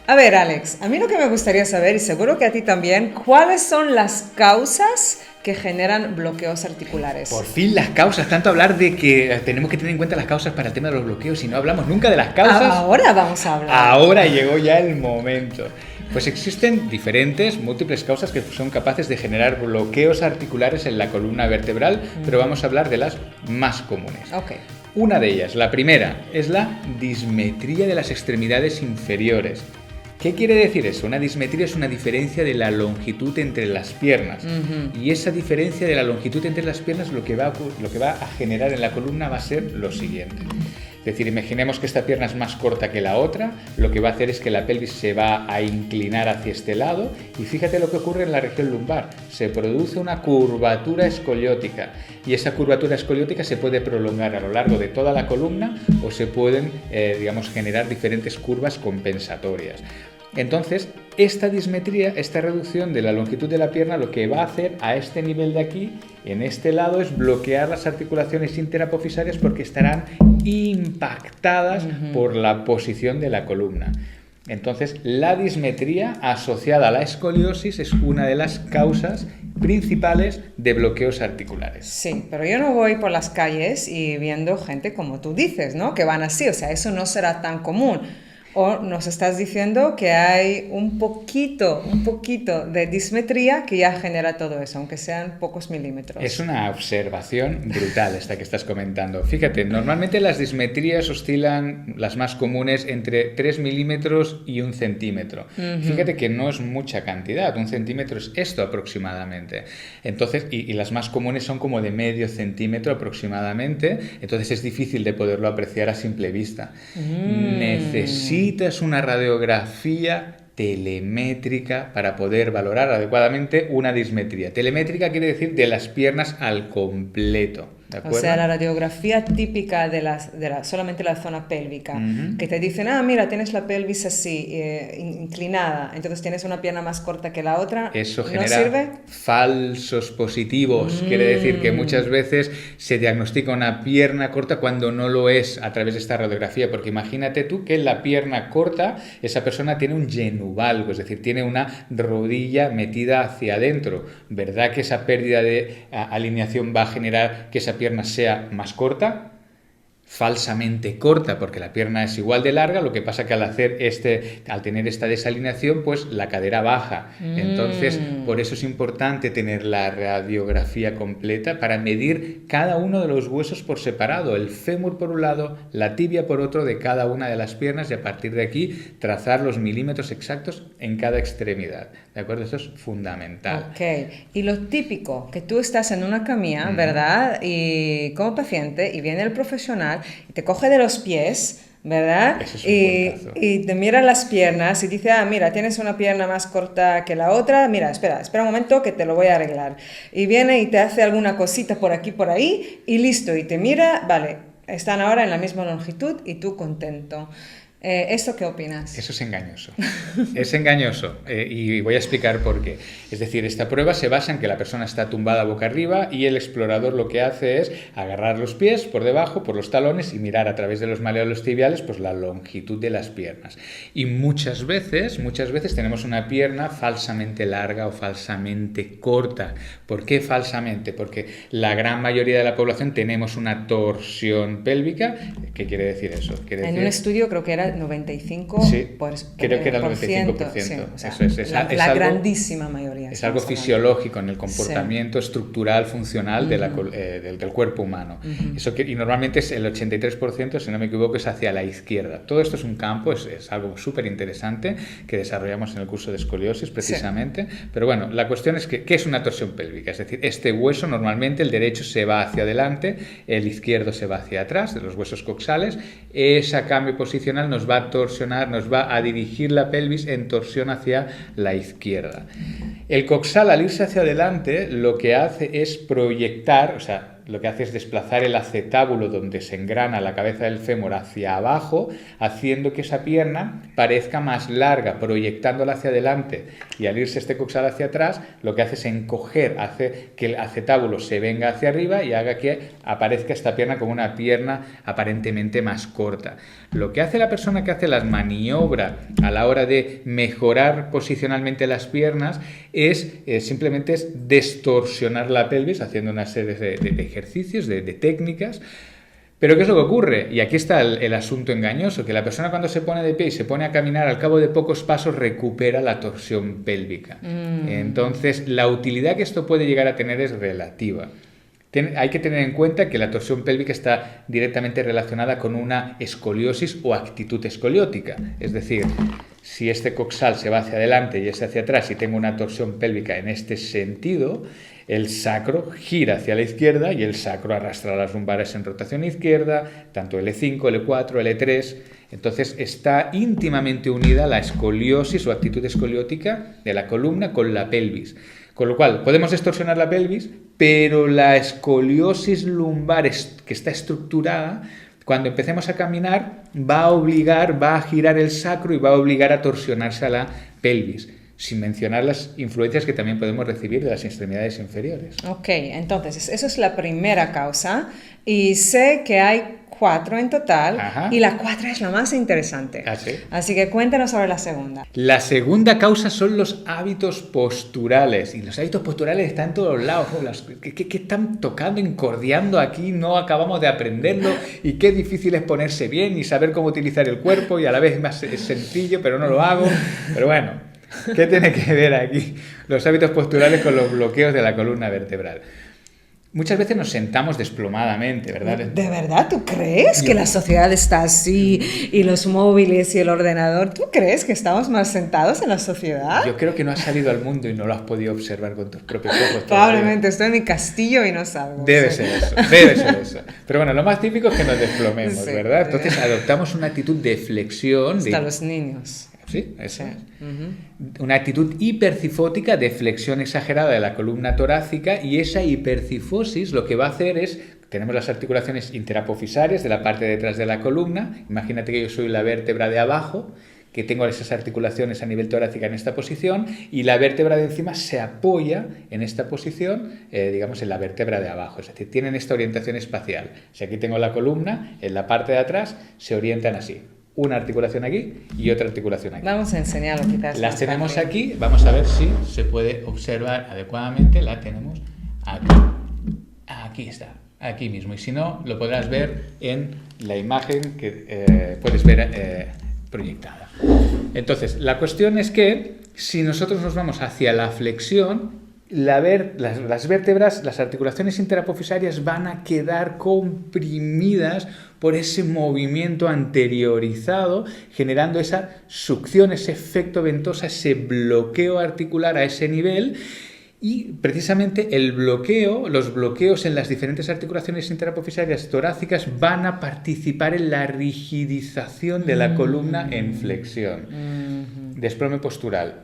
A ver, Alex, a mí lo que me gustaría saber, y seguro que a ti también, ¿cuáles son las causas que generan bloqueos articulares? Por fin las causas, tanto hablar de que tenemos que tener en cuenta las causas para el tema de los bloqueos y no hablamos nunca de las causas. Ahora vamos a hablar. Ahora llegó ya el momento. Pues existen diferentes, múltiples causas que son capaces de generar bloqueos articulares en la columna vertebral, pero vamos a hablar de las más comunes. Ok. Una de ellas, la primera, es la dismetría de las extremidades inferiores. ¿Qué quiere decir eso? Una dismetría es una diferencia de la longitud entre las piernas. Y esa diferencia de la longitud entre las piernas lo que va a generar en la columna va a ser lo siguiente. Es decir, imaginemos que esta pierna es más corta que la otra, lo que va a hacer es que la pelvis se va a inclinar hacia este lado y fíjate lo que ocurre en la región lumbar. Se produce una curvatura escoliótica y esa curvatura escoliótica se puede prolongar a lo largo de toda la columna o se pueden, generar diferentes curvas compensatorias. Entonces, esta dismetría, esta reducción de la longitud de la pierna, lo que va a hacer a este nivel de aquí, en este lado, es bloquear las articulaciones interapofisarias porque estarán impactadas por la posición de la columna. Entonces, la dismetría asociada a la escoliosis es una de las causas principales de bloqueos articulares. Sí, pero yo no voy por las calles y viendo gente como tú dices, ¿no? Que van así, o sea, eso no será tan común. O nos estás diciendo que hay un poquito de dismetría que ya genera todo eso, aunque sean pocos milímetros. Es una observación brutal esta que estás comentando. Fíjate, normalmente las dismetrías oscilan, las más comunes, entre 3 milímetros y 1 centímetro. Fíjate que no es mucha cantidad, 1 centímetro es esto aproximadamente. Entonces, y las más comunes son como de medio centímetro aproximadamente, entonces es difícil de poderlo apreciar a simple vista. Necesitas una radiografía telemétrica para poder valorar adecuadamente una dismetría. Telemétrica quiere decir de las piernas al completo. ¿De acuerdo? O sea, la radiografía típica de solamente la zona pélvica, que te dicen, mira, tienes la pelvis así, inclinada, entonces tienes una pierna más corta que la otra. Eso ¿No genera sirve? falsos positivos. Quiere decir que muchas veces se diagnostica una pierna corta cuando no lo es a través de esta radiografía, porque imagínate tú que en la pierna corta esa persona tiene un genuvalgo, es decir, tiene una rodilla metida hacia adentro. ¿Verdad que esa pérdida de alineación va a generar que esa pierna sea más corta? Falsamente corta, porque la pierna es igual de larga, lo que pasa que al tener esta desalineación, pues la cadera baja. Entonces, por eso es importante tener la radiografía completa para medir cada uno de los huesos por separado, el fémur por un lado, la tibia por otro de cada una de las piernas, y a partir de aquí trazar los milímetros exactos en cada extremidad. ¿De acuerdo? Eso es fundamental. Ok. Y lo típico, que tú estás en una camilla, ¿verdad? Y como paciente, y viene el profesional y te coge de los pies, ¿verdad? Eso es un puntazo. Y te mira las piernas y dice, mira, tienes una pierna más corta que la otra, mira, espera un momento que te lo voy a arreglar. Y viene y te hace alguna cosita por aquí, por ahí, y listo, y te mira, vale, están ahora en la misma longitud y tú contento. ¿Esto qué opinas? Eso es engañoso. Es engañoso y voy a explicar por qué. Es decir, esta prueba se basa en que la persona está tumbada boca arriba y el explorador lo que hace es agarrar los pies por debajo, por los talones y mirar a través de los maleolos tibiales pues la longitud de las piernas. Y muchas veces tenemos una pierna falsamente larga o falsamente corta. ¿Por qué falsamente? Porque la gran mayoría de la población tenemos una torsión pélvica. ¿Qué quiere decir eso? En un estudio creo que era 95%. Sí, creo que era el 95%. Sí, o sea, eso es la algo, grandísima mayoría. Es algo fisiológico en el comportamiento estructural, funcional del cuerpo humano. Y normalmente es el 83%, si no me equivoco, es hacia la izquierda. Todo esto es un campo, es algo súper interesante que desarrollamos en el curso de escoliosis precisamente. Sí. Pero bueno, la cuestión es que ¿qué es una torsión pélvica? Es decir, este hueso normalmente el derecho se va hacia adelante, el izquierdo se va hacia atrás, de los huesos coxales. Ese cambio posicional nos va a torsionar, nos va a dirigir la pelvis en torsión hacia la izquierda. El coxal, al irse hacia adelante, lo que hace es proyectar, o sea, lo que hace es desplazar el acetábulo donde se engrana la cabeza del fémur hacia abajo, haciendo que esa pierna parezca más larga, proyectándola hacia adelante, y al irse este coxal hacia atrás, lo que hace es encoger, hace que el acetábulo se venga hacia arriba y haga que aparezca esta pierna como una pierna aparentemente más corta. Lo que hace la persona que hace las maniobras a la hora de mejorar posicionalmente las piernas es simplemente distorsionar la pelvis haciendo una serie de ejercicios, de técnicas. Pero ¿qué es lo que ocurre? Y aquí está el asunto engañoso, que la persona cuando se pone de pie y se pone a caminar, al cabo de pocos pasos recupera la torsión pélvica. Entonces, la utilidad que esto puede llegar a tener es relativa. Hay que tener en cuenta que la torsión pélvica está directamente relacionada con una escoliosis o actitud escoliótica. Es decir, si este coxal se va hacia adelante y ese hacia atrás y tengo una torsión pélvica en este sentido, el sacro gira hacia la izquierda y el sacro arrastra las lumbares en rotación izquierda, tanto L5, L4, L3. Entonces está íntimamente unida la escoliosis o actitud escoliótica de la columna con la pelvis. Con lo cual, podemos distorsionar la pelvis, pero la escoliosis lumbar que está estructurada, cuando empecemos a caminar, va a girar el sacro y va a obligar a torsionarse a la pelvis, sin mencionar las influencias que también podemos recibir de las extremidades inferiores. Ok, entonces, esa es la primera causa y sé que hay 4 en total. Ajá. Y la 4 es la más interesante. ¿Ah, sí? Así que cuéntanos sobre la segunda. La segunda causa son los hábitos posturales. Y los hábitos posturales están en todos lados. ¿Qué están tocando, incordiando aquí? No acabamos de aprenderlo. Y qué difícil es ponerse bien y saber cómo utilizar el cuerpo. Y a la vez es sencillo, pero no lo hago. Pero bueno, ¿qué tiene que ver aquí los hábitos posturales con los bloqueos de la columna vertebral? Muchas veces nos sentamos desplomadamente, ¿verdad? ¿De verdad? ¿Tú crees que la sociedad está así y los móviles y el ordenador? ¿Tú crees que estamos más sentados en la sociedad? Yo creo que no has salido al mundo y no lo has podido observar con tus propios ojos. Probablemente estoy en mi castillo y no salgo. Debe ser eso. Pero bueno, lo más típico es que nos desplomemos, sí, ¿verdad? Entonces adoptamos una actitud de flexión. Hasta los niños. Sí, eso es. Una actitud hipercifótica de flexión exagerada de la columna torácica, y esa hipercifosis lo que va a hacer es, tenemos las articulaciones interapofisarias de la parte de detrás de la columna. Imagínate que yo soy la vértebra de abajo, que tengo esas articulaciones a nivel torácica en esta posición, y la vértebra de encima se apoya en esta posición, digamos en la vértebra de abajo. Es decir, tienen esta orientación espacial. Si aquí tengo la columna, en la parte de atrás se orientan así. Una articulación aquí y otra articulación aquí. Vamos a enseñarlo quizás. Las tenemos aquí, vamos a ver si se puede observar adecuadamente. La tenemos aquí. Aquí está, aquí mismo. Y si no, lo podrás ver en la imagen que puedes ver proyectada. Entonces, la cuestión es que si nosotros nos vamos hacia la flexión, las vértebras, las articulaciones interapofisarias van a quedar comprimidas por ese movimiento anteriorizado, generando esa succión, ese efecto ventosa, ese bloqueo articular a ese nivel. Y precisamente los bloqueos en las diferentes articulaciones interapofisarias torácicas van a participar en la rigidización de la columna en flexión. Desplome postural.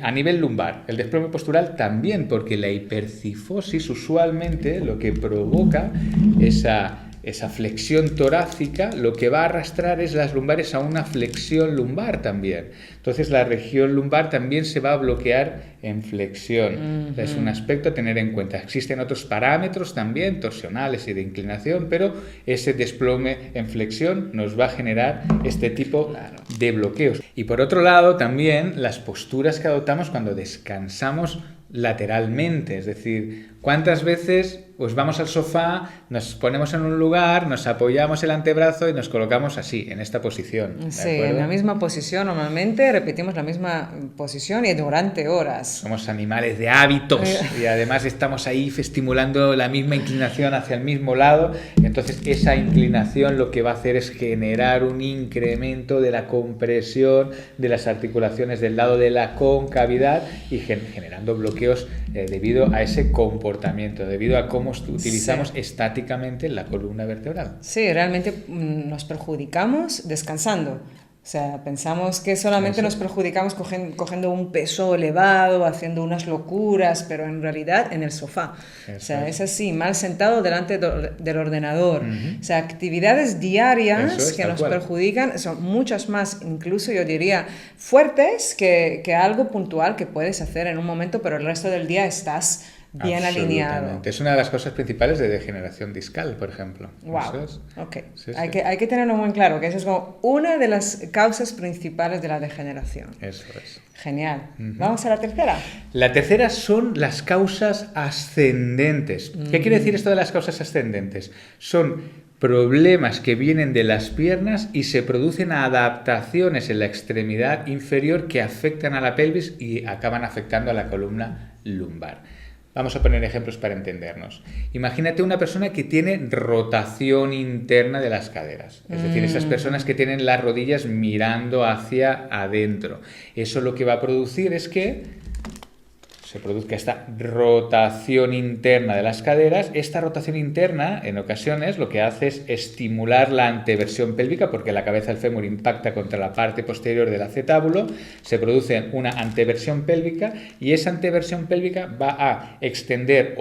A nivel lumbar, el desplome postural también, porque la hipercifosis usualmente lo que provoca esa flexión torácica, lo que va a arrastrar es las lumbares a una flexión lumbar también. Entonces la región lumbar también se va a bloquear en flexión. Es un aspecto a tener en cuenta. Existen otros parámetros también, torsionales y de inclinación, pero ese desplome en flexión nos va a generar este tipo de bloqueos. Y por otro lado también las posturas que adoptamos cuando descansamos lateralmente, es decir, ¿cuántas veces pues vamos al sofá, nos ponemos en un lugar, nos apoyamos el antebrazo y nos colocamos así, en esta posición? Sí, en la misma posición normalmente, repetimos la misma posición y durante horas. Somos animales de hábitos y además estamos ahí estimulando la misma inclinación hacia el mismo lado, y entonces esa inclinación lo que va a hacer es generar un incremento de la compresión de las articulaciones del lado de la concavidad y generando bloqueos debido a ese comportamiento, debido a cómo utilizamos estáticamente la columna vertebral. Sí, realmente nos perjudicamos descansando. O sea, pensamos que solamente nos perjudicamos cogiendo un peso elevado, haciendo unas locuras, pero en realidad en el sofá. O sea, es así, mal sentado delante del ordenador. O sea, actividades diarias que nos perjudican son muchas más, incluso yo diría, fuertes que algo puntual que puedes hacer en un momento, pero el resto del día estás bien alineado. Es una de las causas principales de degeneración discal, por ejemplo. Wow. Okay. Sí. Hay que tenerlo muy claro, que eso es como una de las causas principales de la degeneración. Eso es. Genial. Vamos a la tercera. La tercera son las causas ascendentes. ¿Qué quiere decir esto de las causas ascendentes? Son problemas que vienen de las piernas y se producen adaptaciones en la extremidad inferior que afectan a la pelvis y acaban afectando a la columna lumbar. Vamos a poner ejemplos para entendernos. Imagínate una persona que tiene rotación interna de las caderas. Es decir, esas personas que tienen las rodillas mirando hacia adentro. Eso lo que va a producir es que se produzca esta rotación interna de las caderas. Esta rotación interna, en ocasiones, lo que hace es estimular la anteversión pélvica, porque la cabeza del fémur impacta contra la parte posterior del acetábulo, se produce una anteversión pélvica y esa anteversión pélvica va a extender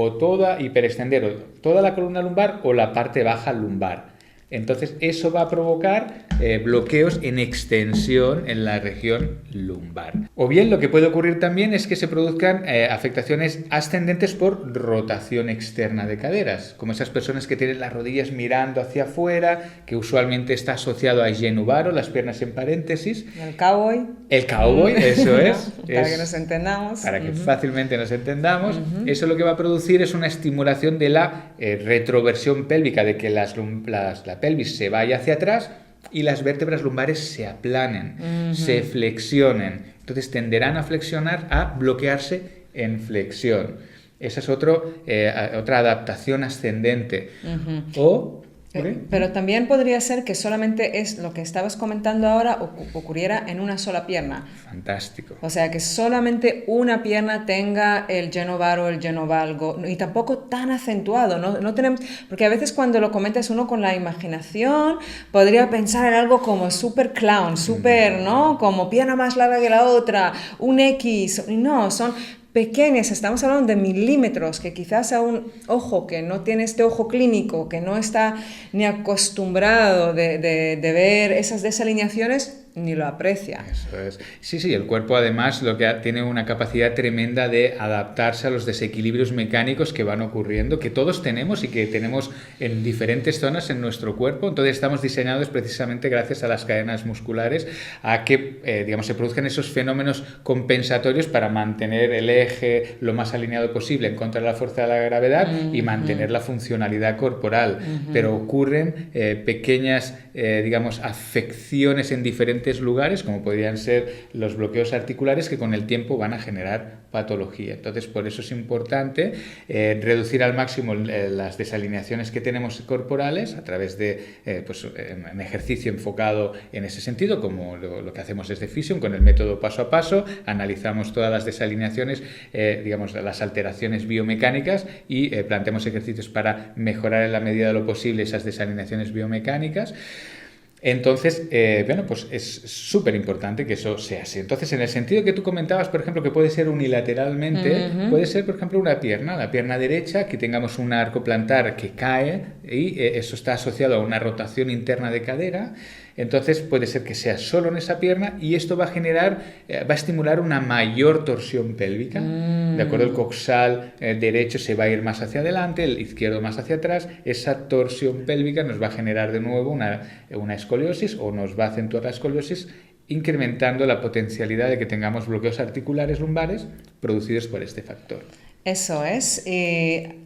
hiperextender toda la columna lumbar o la parte baja lumbar. Entonces eso va a provocar bloqueos en extensión en la región lumbar. O bien lo que puede ocurrir también es que se produzcan afectaciones ascendentes por rotación externa de caderas, como esas personas que tienen las rodillas mirando hacia afuera, que usualmente está asociado a genuvaro, las piernas en paréntesis. El cowboy. El cowboy, eso es. Para que nos entendamos. Para que fácilmente nos entendamos. Eso lo que va a producir es una estimulación de la retroversión pélvica, de que la pelvis se vaya hacia atrás y las vértebras lumbares se aplanen, se flexionen. Entonces tenderán a flexionar, a bloquearse en flexión. Esa es otra adaptación ascendente. Pero también podría ser que solamente es lo que estabas comentando ahora ocurriera en una sola pierna. Fantástico. O sea, que solamente una pierna tenga el genovaro, el genovalgo, y tampoco tan acentuado. No tenemos, porque a veces cuando lo comentas uno con la imaginación, podría pensar en algo como super clown, ¿no? Como pierna más larga que la otra, un X. No, son pequeñas, estamos hablando de milímetros, que quizás a un ojo que no tiene este ojo clínico, que no está ni acostumbrado de ver esas desalineaciones, ni lo aprecia. Eso es. Sí, el cuerpo además tiene una capacidad tremenda de adaptarse a los desequilibrios mecánicos que van ocurriendo, que todos tenemos y que tenemos en diferentes zonas en nuestro cuerpo. Entonces estamos diseñados precisamente gracias a las cadenas musculares a que se produzcan esos fenómenos compensatorios para mantener el eje lo más alineado posible en contra de la fuerza de la gravedad y mantener la funcionalidad corporal. Pero ocurren pequeñas afecciones en diferentes lugares, como podrían ser los bloqueos articulares, que con el tiempo van a generar patología. Entonces, por eso es importante reducir al máximo las desalineaciones que tenemos corporales a través de un ejercicio enfocado en ese sentido, como lo que hacemos desde Physion, con el método paso a paso. Analizamos todas las desalineaciones, las alteraciones biomecánicas y planteamos ejercicios para mejorar en la medida de lo posible esas desalineaciones biomecánicas. Entonces, es súper importante que eso sea así. Entonces, en el sentido que tú comentabas, por ejemplo, que puede ser unilateralmente, puede ser, por ejemplo, la pierna derecha, que tengamos un arco plantar que cae y eso está asociado a una rotación interna de cadera. Entonces puede ser que sea solo en esa pierna y esto va a estimular una mayor torsión pélvica. ¿De acuerdo? El coxal derecho se va a ir más hacia adelante, el izquierdo más hacia atrás. Esa torsión pélvica nos va a generar de nuevo una escoliosis o nos va a acentuar la escoliosis, incrementando la potencialidad de que tengamos bloqueos articulares lumbares producidos por este factor. Eso es.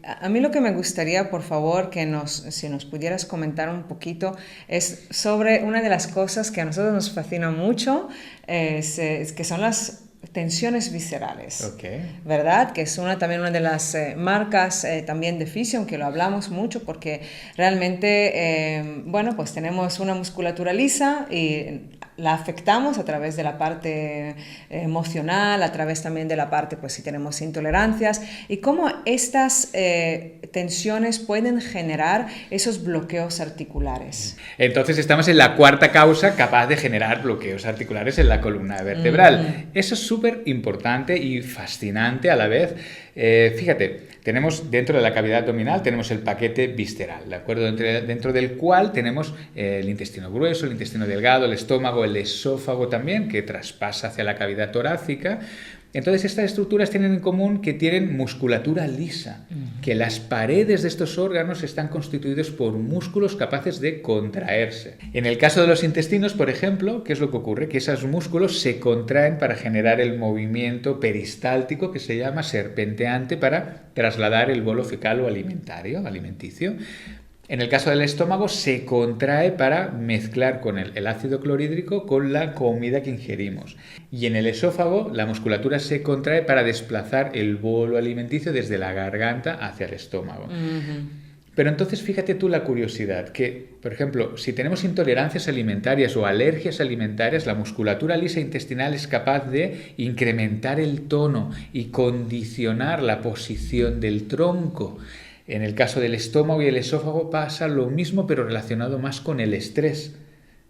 A mí lo que me gustaría, por favor, si nos pudieras comentar un poquito, es sobre una de las cosas que a nosotros nos fascina mucho, que son las tensiones viscerales, ¿verdad? Que es también una de las marcas también de Physion, que lo hablamos mucho porque realmente, pues tenemos una musculatura lisa y la afectamos a través de la parte emocional, a través también de la parte, pues si tenemos intolerancias, y cómo estas tensiones pueden generar esos bloqueos articulares. Entonces estamos en la cuarta causa capaz de generar bloqueos articulares en la columna vertebral. Eso es súper importante y fascinante a la vez. Fíjate, tenemos dentro de la cavidad abdominal tenemos el paquete visceral, ¿de acuerdo? Dentro del cual tenemos el intestino grueso, el intestino delgado, el estómago, el esófago también, que traspasa hacia la cavidad torácica. Entonces estas estructuras tienen en común que tienen musculatura lisa, que las paredes de estos órganos están constituidos por músculos capaces de contraerse. En el caso de los intestinos, por ejemplo, ¿qué es lo que ocurre? Que esos músculos se contraen para generar el movimiento peristáltico, que se llama serpenteante, para trasladar el bolo fecal o alimenticio. En el caso del estómago se contrae para mezclar con el ácido clorhídrico con la comida que ingerimos. Y en el esófago la musculatura se contrae para desplazar el bolo alimenticio desde la garganta hacia el estómago. Pero entonces fíjate tú la curiosidad, que por ejemplo, si tenemos intolerancias alimentarias o alergias alimentarias, la musculatura lisa intestinal es capaz de incrementar el tono y condicionar la posición del tronco. En el caso del estómago y el esófago pasa lo mismo, pero relacionado más con el estrés.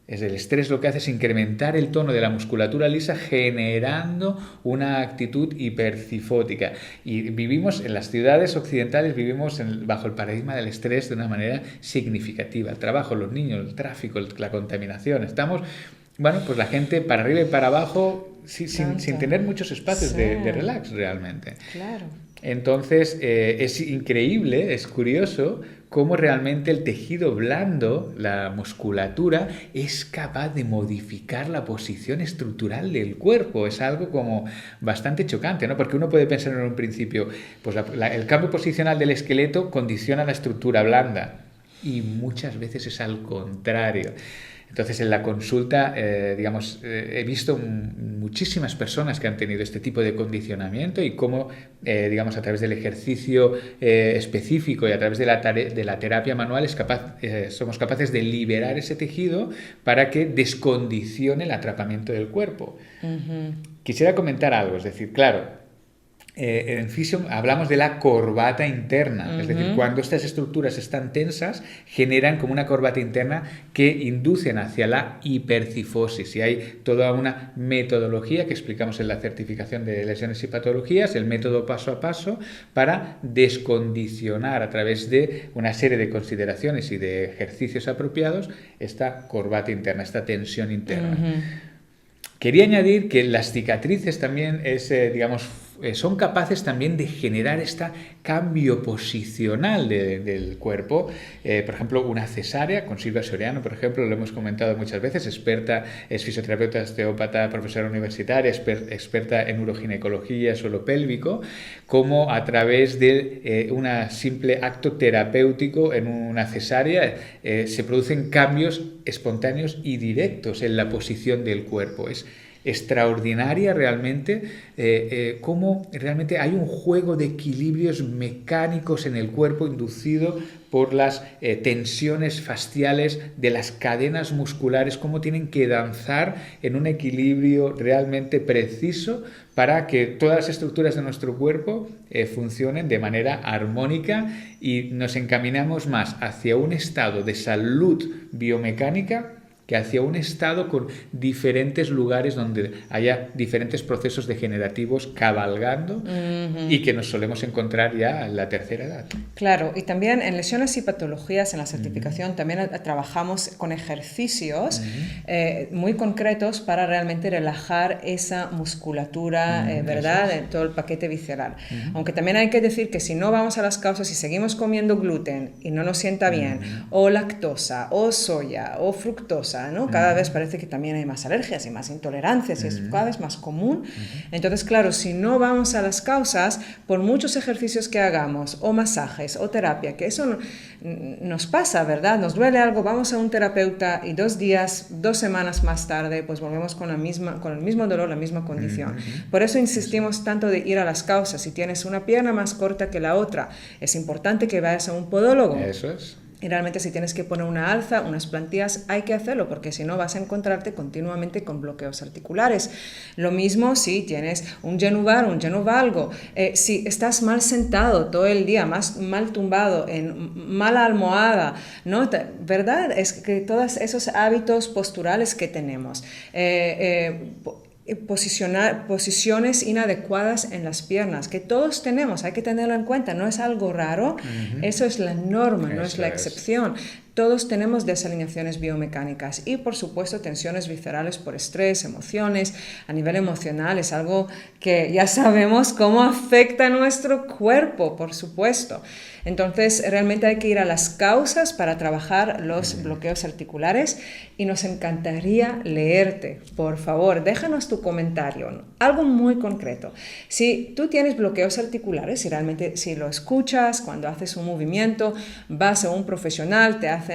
Es el estrés lo que hace es incrementar el tono de la musculatura lisa, generando una actitud hipercifótica. Y vivimos en las ciudades occidentales, vivimos bajo el paradigma del estrés de una manera significativa. El trabajo, los niños, el tráfico, la contaminación. Estamos, bueno, pues la gente para arriba y para abajo sin tener muchos espacios de relax realmente. Claro. Entonces es increíble, es curioso cómo realmente el tejido blando, la musculatura, es capaz de modificar la posición estructural del cuerpo. Es algo como bastante chocante, ¿no? Porque uno puede pensar en un principio, pues el cambio posicional del esqueleto condiciona la estructura blanda, y muchas veces es al contrario. Entonces, en la consulta, he visto muchísimas personas que han tenido este tipo de condicionamiento y cómo, a través del ejercicio específico y a través de la terapia manual somos capaces de liberar ese tejido para que descondicione el atrapamiento del cuerpo. Quisiera comentar algo, es decir, claro, en fisio hablamos de la corbata interna, es decir, cuando estas estructuras están tensas, generan como una corbata interna que inducen hacia la hipercifosis. Y hay toda una metodología que explicamos en la certificación de lesiones y patologías, el método paso a paso, para descondicionar a través de una serie de consideraciones y de ejercicios apropiados esta corbata interna, esta tensión interna. Quería añadir que las cicatrices también son capaces también de generar este cambio posicional del cuerpo. Por ejemplo, una cesárea, con Silvia Soriano, por ejemplo, lo hemos comentado muchas veces, es fisioterapeuta, osteópata, profesora universitaria, experta en uroginecología, suelo pélvico, como a través de un simple acto terapéutico en una cesárea se producen cambios espontáneos y directos en la posición del cuerpo. Es extraordinaria realmente cómo realmente hay un juego de equilibrios mecánicos en el cuerpo inducido por las tensiones fasciales de las cadenas musculares, cómo tienen que danzar en un equilibrio realmente preciso para que todas las estructuras de nuestro cuerpo funcionen de manera armónica y nos encaminamos más hacia un estado de salud biomecánica que hacia un estado con diferentes lugares donde haya diferentes procesos degenerativos cabalgando y que nos solemos encontrar ya en la tercera edad. Claro, y también en lesiones y patologías, en la certificación, también trabajamos con ejercicios muy concretos para realmente relajar esa musculatura, ¿verdad?, en todo el paquete visceral. Aunque también hay que decir que si no vamos a las causas y seguimos comiendo gluten y no nos sienta bien, o lactosa, o soya, o fructosa, ¿no? Cada vez parece que también hay más alergias y más intolerancias y es cada vez más común. Entonces, claro, si no vamos a las causas, por muchos ejercicios que hagamos, o masajes, o terapia, que eso nos pasa, ¿verdad? Nos duele algo, vamos a un terapeuta y 2 días, 2 semanas más tarde, pues volvemos con el mismo dolor, la misma condición. Por eso insistimos tanto de ir a las causas. Si tienes una pierna más corta que la otra, es importante que vayas a un podólogo. Eso es. Y realmente si tienes que poner una alza, unas plantillas, hay que hacerlo porque si no vas a encontrarte continuamente con bloqueos articulares. Lo mismo si tienes un genuvar, un genuvalgo. Si estás mal sentado todo el día, mal tumbado, en mala almohada, ¿no? ¿Verdad? Es que todos esos hábitos posturales que tenemos. Posiciones inadecuadas en las piernas, que todos tenemos, hay que tenerlo en cuenta, no es algo raro, eso es la norma, no es la excepción. Todos tenemos desalineaciones biomecánicas y, por supuesto, tensiones viscerales por estrés, emociones. A nivel emocional es algo que ya sabemos cómo afecta a nuestro cuerpo, por supuesto. Entonces, realmente hay que ir a las causas para trabajar los bloqueos articulares y nos encantaría leerte. Por favor, déjanos tu comentario, algo muy concreto. Si tú tienes bloqueos articulares, si realmente si lo escuchas, cuando haces un movimiento, vas a un profesional, te hacen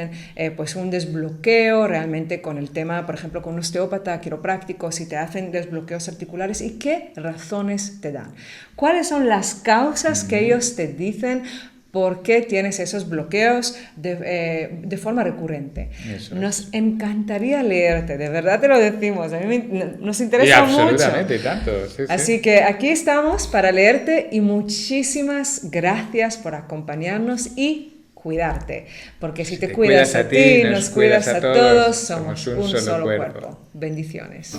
pues un desbloqueo realmente con el tema, por ejemplo, con un osteópata, quiropráctico, si te hacen desbloqueos articulares y qué razones te dan. ¿Cuáles son las causas que ellos te dicen? ¿Por qué tienes esos bloqueos de forma recurrente? Nos encantaría leerte, de verdad te lo decimos, a mí nos interesa mucho. Absolutamente, tanto. Sí, Así que aquí estamos para leerte y muchísimas gracias por acompañarnos y cuidarte, porque si te cuidas a ti, nos cuidas a todos, somos un solo cuerpo. Bendiciones.